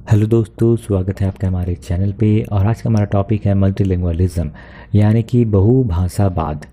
Hello दोस्तों, स्वागत है आपका हमारे चैनल पे। और आज का हमारा टॉपिक है मल्टीलिंगुअलिज्म, यानी कि बहुभाषावाद।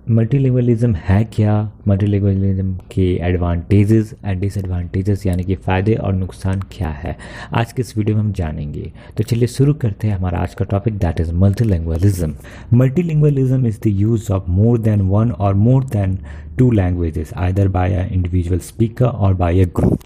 मल्टीलिंगुअलिज्म है क्या, मल्टीलिंगुअलिज्म के एडवांटेजेस एंड डिसएडवांटेजेस यानी कि फ़ायदे और नुकसान क्या है, आज के इस वीडियो में हम जानेंगे। तो चलिए शुरू करते हैं हमारा आज का topic, that is multilingualism. Multilingualism is the use of more than one और more than two languages either by a individual speaker और by a group.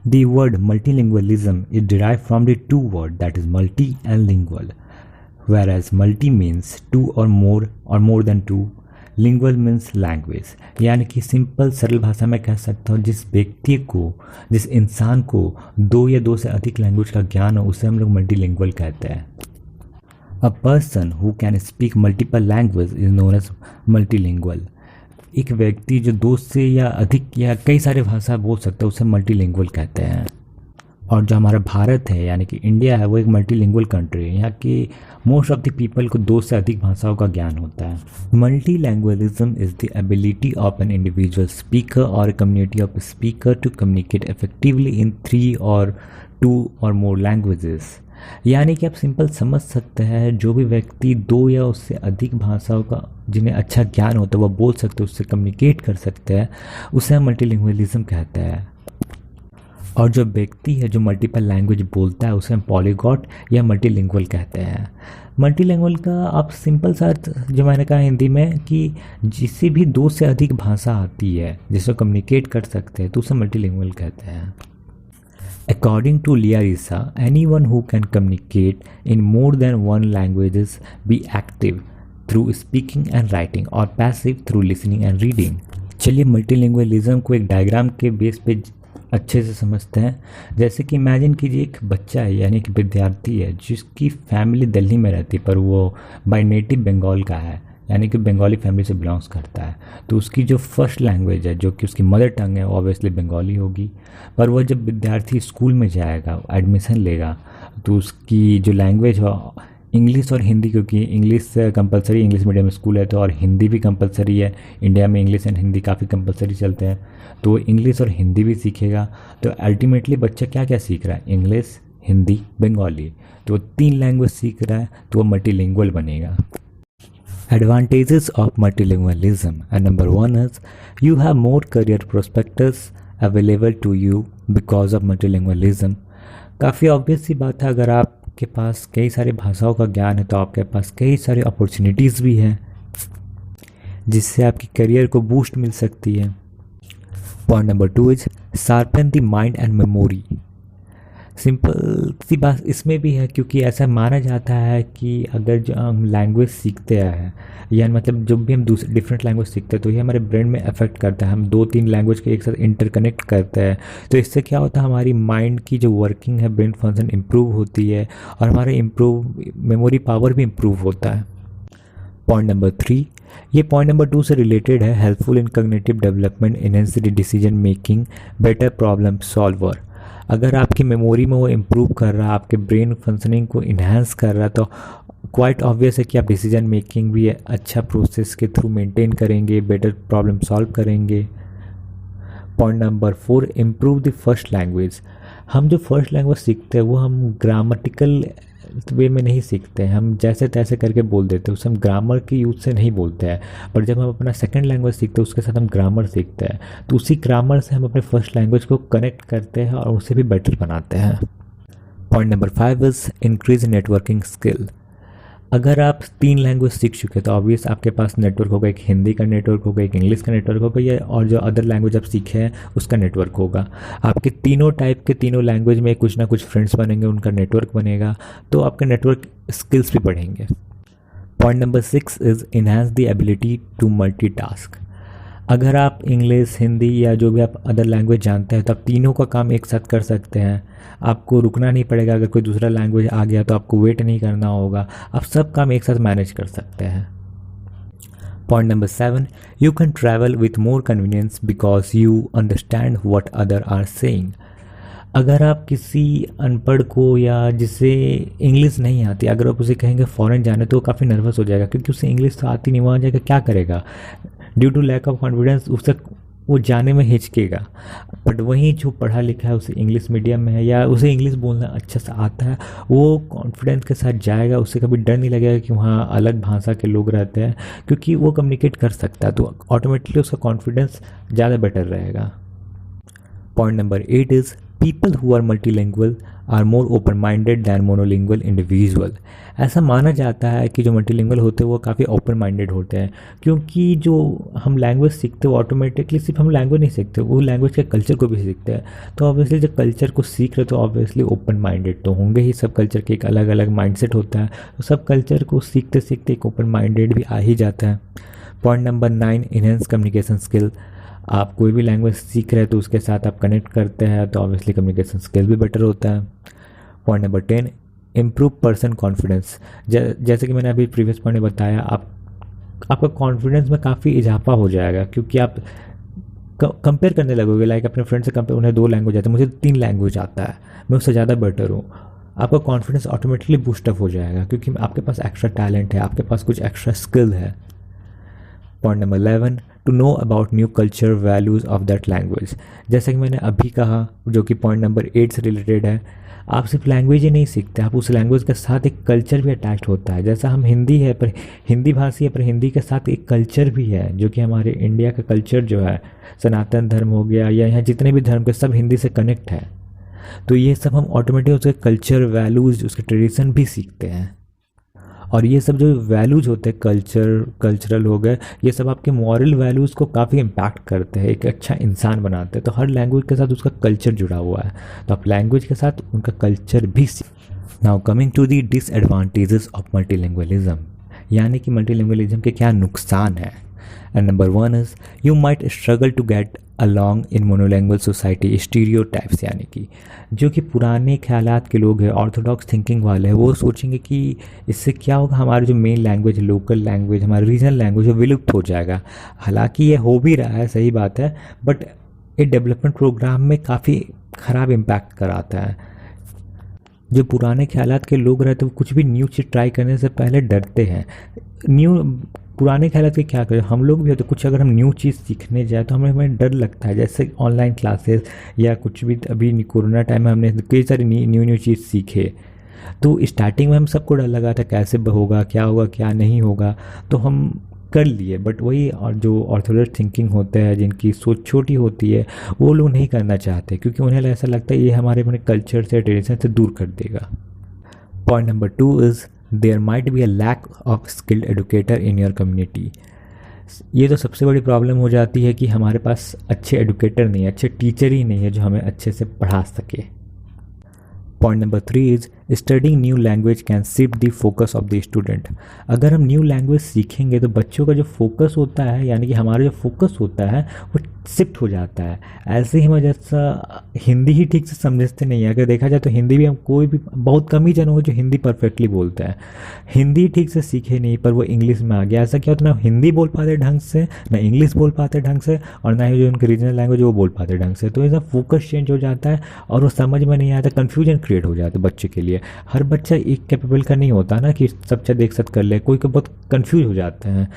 The word multilingualism is derived from the two words that is multi and lingual, whereas multi means two or more than two, lingual means language। यानी कि simple सरल भाषा में कह सकता हूँ, जिस व्यक्ति को, जिस इंसान को दो या दो से अधिक लैंग्वेज का ज्ञान हो उसे हम लोग मल्टीलिंगुअल कहते हैं। A person who can speak multiple language is known as multilingual. एक व्यक्ति जो दो से या अधिक या कई सारे भाषा बोल सकता है उसे मल्टीलिंगुअल कहते हैं। और जो हमारा भारत है यानी कि इंडिया है, वो एक मल्टीलिंगुअल कंट्री है। यहाँ की मोस्ट ऑफ द पीपल को दो से अधिक भाषाओं का ज्ञान होता है। Multilingualism is the ability of an individual speaker और community of speaker to communicate effectively in three और टू और मोर लैंग्वेजेस। यानी कि आप सिंपल समझ सकते हैं, जो भी व्यक्ति दो या उससे अधिक भाषाओं का जिन्हें अच्छा ज्ञान होता है वह बोल सकते हैं, उससे कम्युनिकेट कर सकते हैं, उसे हम मल्टीलिंगुअलिज्म कहते हैं। और जो व्यक्ति है जो मल्टीपल लैंग्वेज बोलता है उसे हम पॉलीगॉट या मल्टीलिंगुअल कहते हैं। मल्टीलिंगुअल का आप सिंपल सा जो मैंने कहा हिंदी में कि जिसे भी दो से अधिक भाषा आती है जिसको कम्युनिकेट कर सकते हैं तो उसे मल्टीलिंगुअल कहते हैं। According to Liarisa, anyone who can communicate in more than one languages be active through speaking and writing or passive through listening and reading। चलिए मल्टीलिंगुअलिज्म को एक डायग्राम के बेस पे अच्छे से समझते हैं। जैसे कि इमेजिन कीजिए एक बच्चा है यानी कि विद्यार्थी है जिसकी फैमिली दिल्ली में रहती है, पर वो बाय नेटिव बंगाल का है, यानी कि बंगाली फैमिली से बिलोंग्स करता है। तो उसकी जो फर्स्ट लैंग्वेज है जो कि उसकी मदर टंग है वो ऑब्वियसली बंगाली होगी। पर वह जब विद्यार्थी स्कूल में जाएगा, एडमिशन लेगा, तो उसकी जो लैंग्वेज हो इंग्लिश और हिंदी, क्योंकि English compulsory, English medium school है तो, और हिंदी भी कंपलसरी है। इंडिया में इंग्लिश एंड हिंदी काफ़ी कंपलसरी चलते हैं, तो इंग्लिश और हिंदी भी सीखेगा। तो अल्टीमेटली बच्चा क्या क्या सीख रहा है, इंग्लिश, हिंदी, बंगाली। तो तीन लैंग्वेज सीख रहा है तो वह मल्टीलिंगुअल बनेगा। Advantages of multilingualism, and number one is you have more career prospects available to you because of multilingualism। काफ़ी ऑब्वियस सी बात है, अगर आपके पास कई सारी भाषाओं का ज्ञान है तो आपके पास कई सारी अपॉर्चुनिटीज़ भी हैं जिससे आपकी करियर को बूस्ट मिल सकती है। Point number two is sharpen the mind and memory. Simple सी बात इसमें भी है, क्योंकि ऐसा माना जाता है कि अगर जो हम लैंग्वेज सीखते हैं या मतलब जब भी हम दूसरे डिफरेंट लैंग्वेज सीखते हैं तो ये हमारे ब्रेन में अफेक्ट करता है। हम दो तीन लैंग्वेज के एक साथ इंटरकनेक्ट करते हैं तो इससे क्या होता है, हमारी माइंड की जो वर्किंग है, ब्रेन फंक्शन इम्प्रूव होती है और हमारे मेमोरी पावर भी इम्प्रूव होता है। पॉइंट नंबर थ्री, ये पॉइंट नंबर टू से रिलेटेड है, helpful in cognitive development, enhance the decision making, better problem solver. अगर आपकी मेमोरी में वो इम्प्रूव कर रहा है, आपके ब्रेन फंक्शनिंग को इन्हांस कर रहा है, तो क्वाइट ऑब्वियस है कि आप डिसीजन मेकिंग भी अच्छा प्रोसेस के थ्रू मेंटेन करेंगे, बेटर प्रॉब्लम सॉल्व करेंगे। Point number four, improve the first language. हम जो फर्स्ट लैंग्वेज सीखते हैं वो हम ग्रामेटिकल वे में नहीं सीखते हैं, हम जैसे तैसे करके बोल देते हैं, उसे हम ग्रामर के यूज से नहीं बोलते हैं। पर जब हम अपना सेकंड लैंग्वेज सीखते हैं उसके साथ हम ग्रामर सीखते हैं, तो उसी ग्रामर से हम अपने फर्स्ट लैंग्वेज को कनेक्ट करते हैं और उसे भी बेटर बनाते हैं। Point number five is increase networking skill. अगर आप तीन लैंग्वेज सीख चुके तो ऑब्वियस आपके पास नेटवर्क होगा, एक हिंदी का नेटवर्क होगा, एक इंग्लिश का नेटवर्क होगा, या और जो अदर लैंग्वेज आप सीखे हैं उसका नेटवर्क होगा। आपके तीनों टाइप के तीनों लैंग्वेज में कुछ ना कुछ फ्रेंड्स बनेंगे, उनका नेटवर्क बनेगा, तो आपके नेटवर्क स्किल्स भी बढ़ेंगे। Point number six is enhance the ability to multitask. अगर आप इंग्लिश, हिंदी या जो भी आप अदर लैंग्वेज जानते हैं तो आप तीनों का काम एक साथ कर सकते हैं। आपको रुकना नहीं पड़ेगा, अगर कोई दूसरा लैंग्वेज आ गया तो आपको वेट नहीं करना होगा, आप सब काम एक साथ मैनेज कर सकते हैं। Point number seven, you can travel with more convenience because you understand what other are saying. अगर आप किसी अनपढ़ को या जिसे इंग्लिश नहीं आती, अगर आप उसे कहेंगे फ़ॉरेन जाने तो वो काफ़ी नर्वस हो जाएगा, क्योंकि उसे इंग्लिश तो आती नहीं, वहाँ जाकर क्या करेगा। Due to lack of confidence वो जाने में हिचकेगा। बट वहीं जो पढ़ा लिखा है, उसे इंग्लिश मीडियम में है या उसे इंग्लिश बोलना अच्छा से आता है, वो कॉन्फिडेंस के साथ जाएगा, उससे कभी डर नहीं लगेगा कि वहाँ अलग भाषा के लोग रहते हैं, क्योंकि वो कम्युनिकेट कर सकता है, तो ऑटोमेटिकली उसका कॉन्फिडेंस ज़्यादा बेटर रहेगा। Point number 8 is people who are multilingual are more open minded than monolingual individual. ऐसा माना जाता है कि जो मल्टीलिंगुअल होते हैं वो काफ़ी ओपन माइंडेड होते हैं, क्योंकि जो हम लैंग्वेज सीखते हैं वो ऑटोमेटिकली सिर्फ हम लैंग्वेज नहीं सीखते, वो लैंग्वेज के कल्चर को भी सीखते हैं। तो ऑब्वियसली जब कल्चर को सीख रहे तो ऑब्वियसली ओपन माइंडेड तो होंगे ही, सब कल्चर के एक अलग अलग माइंडसेट होता है, तो सब कल्चर को सीखते सीखते एक ओपन माइंडेड भी आ ही जाता है। Point number 9, enhance communication skill. आप कोई भी लैंग्वेज सीख रहे हैं तो उसके साथ आप कनेक्ट करते हैं तो ऑब्वियसली कम्युनिकेशन स्किल भी बेटर होता है। Point number 10, improve person confidence. जैसे कि मैंने अभी प्रीवियस पॉइंट में बताया, आपका कॉन्फिडेंस में काफ़ी इजाफा हो जाएगा, क्योंकि आप कंपेयर करने लगोगे, लाइक अपने फ्रेंड से कंपेयर, उन्हें 2 लैंग्वेज आते हैं, मुझे 3 लैंग्वेज आता है, मैं उससे ज़्यादा बेटर हूँ। आपका कॉन्फिडेंस ऑटोमेटिकली बूस्टअप हो जाएगा, क्योंकि आपके पास एक्स्ट्रा टैलेंट है, आपके पास कुछ एक्स्ट्रा स्किल है। Point number 11, to know about new culture values of that language. जैसे कि मैंने अभी कहा, जो कि पॉइंट नंबर 8 से रिलेटेड है, आप सिर्फ लैंग्वेज ही नहीं सीखते, आप उस लैंग्वेज के साथ एक कल्चर भी अटैच होता है। जैसा हम हिंदी है पर हिंदी भाषी है, पर हिंदी के साथ एक कल्चर भी है, जो कि हमारे इंडिया का कल्चर जो है, सनातन धर्म हो गया या यहाँ जितने भी धर्म के, सब हिंदी से कनेक्ट है। तो ये सब हम ऑटोमेटिक उसके कल्चर वैल्यूज़, उसके ट्रेडिशन भी सीखते हैं। और ये सब जो वैल्यूज़ होते हैं, कल्चरल हो गए, ये सब आपके मॉरल वैल्यूज़ को काफ़ी इम्पैक्ट करते हैं, एक अच्छा इंसान बनाते हैं। तो हर लैंग्वेज के साथ उसका कल्चर जुड़ा हुआ है, तो आप लैंग्वेज के साथ उनका कल्चर भी सीख। Now coming to the disadvantages of multilingualism, यानी कि मल्टीलिंगुअलिज्म के क्या नुकसान हैं। And number 1 is you might struggle to get along in monolingual society. Stereotypes, यानी कि जो कि पुराने ख्यालात के लोग हैं, ऑर्थोडॉक्स थिंकिंग वाले हैं, वो सोचेंगे कि इससे क्या होगा, हमारी जो मेन लैंग्वेज, लोकल लैंग्वेज, हमारा रीजनल लैंग्वेज वो विलुप्त हो जाएगा। हालांकि ये हो भी रहा है, सही बात है, बट ये डेवलपमेंट प्रोग्राम में काफ़ी ख़राब इम्पैक्ट कराता है। जो पुराने ख्यालात के लोग रहते हैं वो कुछ भी न्यू चीज़ ट्राई करने से पहले डरते हैं। पुराने ख्यालात के क्या करें, हम लोग भी होते, कुछ अगर हम न्यू चीज़ सीखने जाए तो हमें डर लगता है, जैसे ऑनलाइन क्लासेस या कुछ भी। अभी कोरोना टाइम में हमने कई सारी न्यू चीज़ सीखे, तो स्टार्टिंग में हम सबको डर लगा था कैसे होगा क्या नहीं होगा, तो हम कर लिए। बट वही, और जो ऑर्थोडॉक्स थिंकिंग होते हैं, जिनकी सोच छोटी होती है, वो लोग नहीं करना चाहते, क्योंकि उन्हें ऐसा लगता है ये हमारे अपने कल्चर से, ट्रेडिशन से दूर कर देगा। Point number 2 is there might be a lack of skilled educator in your community. ये तो सबसे बड़ी प्रॉब्लम हो जाती है कि हमारे पास अच्छे एडुकेटर नहीं है, अच्छे टीचर ही नहीं है जो हमें अच्छे से पढ़ा सके। Point number 3 is studying new language can shift the focus of the student. अगर हम न्यू लैंग्वेज सीखेंगे तो बच्चों का जो फोकस होता है, यानी कि हमारा जो फोकस होता है, वो शिफ्ट हो जाता है। ऐसे ही हम जैसा हिंदी ही ठीक से समझते नहीं है, अगर देखा जाए तो हिंदी भी हम कोई भी बहुत कम ही जन होंगे जो हिंदी परफेक्टली बोलते हैं। हिंदी ठीक से सीखे नहीं पर वो इंग्लिश में आ गया, ऐसा क्या होता है, ना हिंदी बोल पाते ढंग से, ना इंग्लिश बोल पाते ढंग से, और ना ही जो उनकी रीजनल लैंग्वेज वो बोल पाते ढंग से। तो ऐसा फोकस चेंज हो जाता है और वो समझ में नहीं आता, कन्फ्यूजन क्रिएट हो जाता है बच्चे के लिए। हर बच्चा एक कैपेबल का नहीं होता ना कि सब चीज़ एक साथ कर ले, कोई को बहुत कंफ्यूज हो जाते हैं।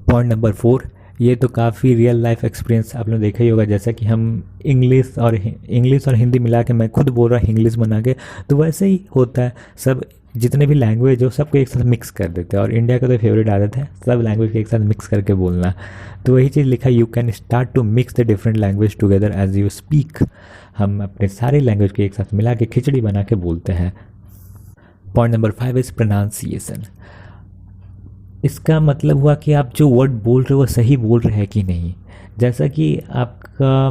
पॉइंट नंबर 4, ये तो काफ़ी रियल लाइफ एक्सपीरियंस आप लोग देखा ही होगा, जैसा कि हम इंग्लिश और हिंदी मिला के, मैं खुद बोल रहा हूँ इंग्लिश बना के, तो वैसे ही होता है। सब जितने भी लैंग्वेज हो सबको एक साथ मिक्स कर देते हैं, और इंडिया का तो फेवरेट आदत है सब लैंग्वेज को एक साथ मिक्स करके बोलना। तो वही चीज़ लिखा, you can start to mix the different language together as you speak. हम अपने सारे लैंग्वेज को एक साथ मिला के खिचड़ी बना के बोलते हैं। Point number 5 is pronunciation. इसका मतलब हुआ कि आप जो वर्ड बोल रहे हो वो सही बोल रहे हैं कि नहीं। जैसा कि आपका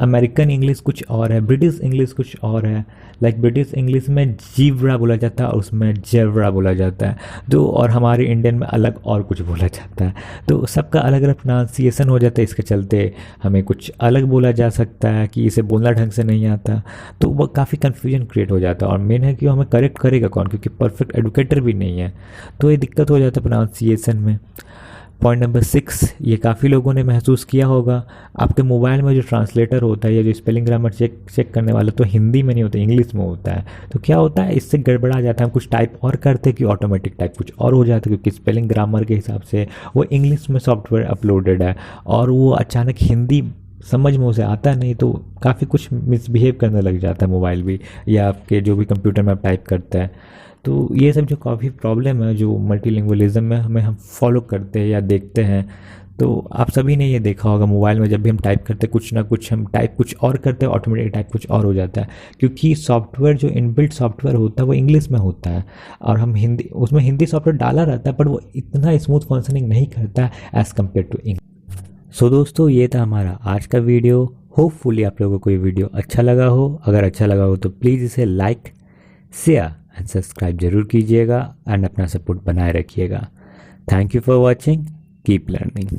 अमेरिकन इंग्लिश कुछ और है, ब्रिटिश इंग्लिश कुछ और है। लाइक ब्रिटिश इंग्लिश में जीब्रा बोला जाता है और उसमें जेब्रा बोला जाता है, तो और हमारे इंडियन में अलग और कुछ बोला जाता है। तो सबका अलग अलग प्रोनाउंसिएशन हो जाता है, इसके चलते हमें कुछ अलग बोला जा सकता है कि इसे बोलना ढंग से नहीं आता, तो वो काफ़ी कन्फ्यूजन क्रिएट हो जाता है। और मेन है कि हमें करेक्ट करेगा कौन, क्योंकि परफेक्ट एडुकेटर भी नहीं है, तो ये दिक्कत हो जाता है प्रोनाउंसिएशन में। पॉइंट नंबर 6, ये काफ़ी लोगों ने महसूस किया होगा, आपके मोबाइल में जो ट्रांसलेटर होता है या जो स्पेलिंग ग्रामर चेक करने वाला तो हिंदी में नहीं होता, इंग्लिश में होता है। तो क्या होता है, इससे गड़बड़ा जाता है, हम कुछ टाइप और करते कि ऑटोमेटिक टाइप कुछ और हो जाता है, क्योंकि स्पेलिंग ग्रामर के हिसाब से वो इंग्लिश में सॉफ्टवेयर अपलोडेड है और वो अचानक हिंदी समझ में उसे आता नहीं, तो काफ़ी कुछ मिसबिहेव करने लग जाता है मोबाइल भी, या आपके जो भी कंप्यूटर में आप टाइप करते हैं। तो ये सब जो काफ़ी प्रॉब्लम है जो मल्टीलिंगुअलिज्म में हमें हम फॉलो करते हैं या देखते हैं, तो आप सभी ने ये देखा होगा, मोबाइल में जब भी हम टाइप करते हैं कुछ ना कुछ हम टाइप कुछ और करते हैं, ऑटोमेटिक टाइप कुछ और हो जाता है, क्योंकि सॉफ्टवेयर जो इनबिल्ट सॉफ्टवेयर होता है वो इंग्लिश में होता है और हम हिंदी उसमें हिंदी सॉफ्टवेयर डाला रहता है, पर वो इतना स्मूथ फंक्शनिंग नहीं करता एज़ कम्पेयर टू इंग्लिश। सो दोस्तों, ये था हमारा आज का वीडियो। होपफुली आप लोगों को ये वीडियो अच्छा लगा हो। अगर अच्छा लगा हो तो प्लीज़ इसे लाइक, शेयर एंड सब्सक्राइब जरूर कीजिएगा एंड अपना सपोर्ट बनाए रखिएगा। Thank you for watching, keep learning.